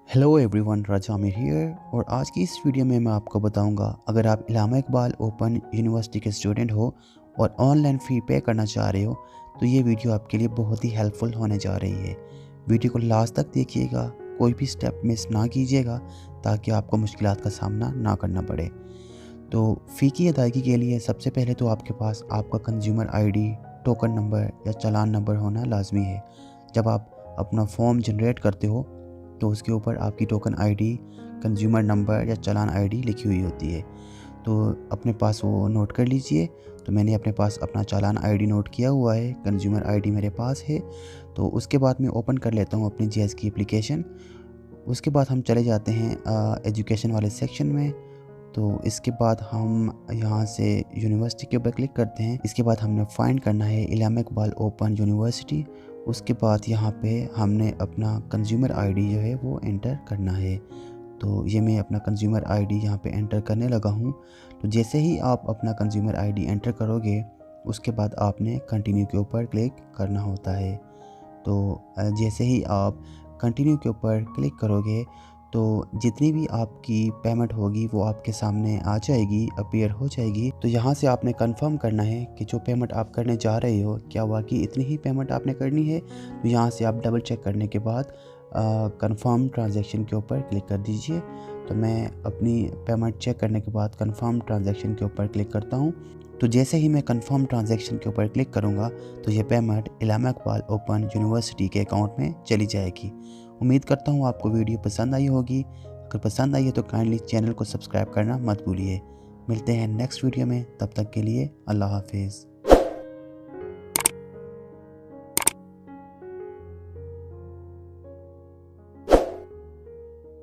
Hello everyone, Raja Aamir here. और आज की इस वीडियो में मैं आपको बताऊंगा, अगर आप इलामा इकबाल ओपन यूनिवर्सिटी के स्टूडेंट हो और ऑनलाइन फ़ी पे करना चाह रहे हो तो ये वीडियो आपके लिए बहुत ही हेल्पफुल होने जा रही है। वीडियो को लास्ट तक देखिएगा, कोई भी स्टेप मिस ना कीजिएगा ताकि आपको मुश्किलात का सामना ना करना पड़े। तो फ़ी की अदायगी के लिए सबसे पहले तो आपके पास आपका कंज्यूमर आईडी, टोकन नंबर या चालान नंबर होना लाजमी है। जब आप अपना फॉर्म जनरेट करते हो तो उसके ऊपर आपकी टोकन आईडी, कंज्यूमर नंबर या चालान आईडी लिखी हुई होती है। तो अपने पास वो नोट कर लीजिए। तो मैंने अपने पास अपना चालान आईडी नोट किया हुआ है, कंज्यूमर आईडी मेरे पास है। तो उसके बाद मैं ओपन कर लेता हूँ अपनी जीएस की एप्लीकेशन। उसके बाद हम चले जाते हैं एजुकेशन वाले सेक्शन में। तो इसके बाद हम यहाँ से यूनिवर्सिटी के ऊपर क्लिक करते हैं। इसके बाद हमने फाइंड करना है इलामा इकबाल ओपन यूनिवर्सिटी। उसके बाद यहाँ पे हमने अपना कंज्यूमर आईडी जो है वो एंटर करना है। तो ये मैं अपना कंज्यूमर आईडी यहाँ पे एंटर करने लगा हूँ। तो जैसे ही आप अपना कंज्यूमर आईडी एंटर करोगे उसके बाद आपने कंटिन्यू के ऊपर क्लिक करना होता है। तो जैसे ही आप कंटिन्यू के ऊपर क्लिक करोगे तो जितनी भी आपकी पेमेंट होगी वो आपके सामने आ जाएगी, अपीयर हो जाएगी। तो यहाँ से आपने कंफर्म करना है कि जो पेमेंट आप करने जा रहे हो क्या वाकई इतनी ही पेमेंट आपने करनी है। तो यहाँ से आप डबल चेक करने के बाद कंफर्म ट्रांजैक्शन के ऊपर क्लिक कर दीजिए। तो मैं अपनी पेमेंट चेक करने के बाद कंफर्म ट्रांजैक्शन के ऊपर क्लिक करता हूँ। तो जैसे ही मैं कंफर्म ट्रांजैक्शन के ऊपर क्लिक करूँगा तो ये पेमेंट इलामा इकबाल ओपन यूनिवर्सिटी के अकाउंट में चली जाएगी। उम्मीद करता हूँ आपको वीडियो पसंद आई होगी। अगर पसंद आई है तो काइंडली चैनल को सब्सक्राइब करना मत भूलिए। मिलते हैं नेक्स्ट वीडियो में, तब तक के लिए अल्लाह हाफिज़।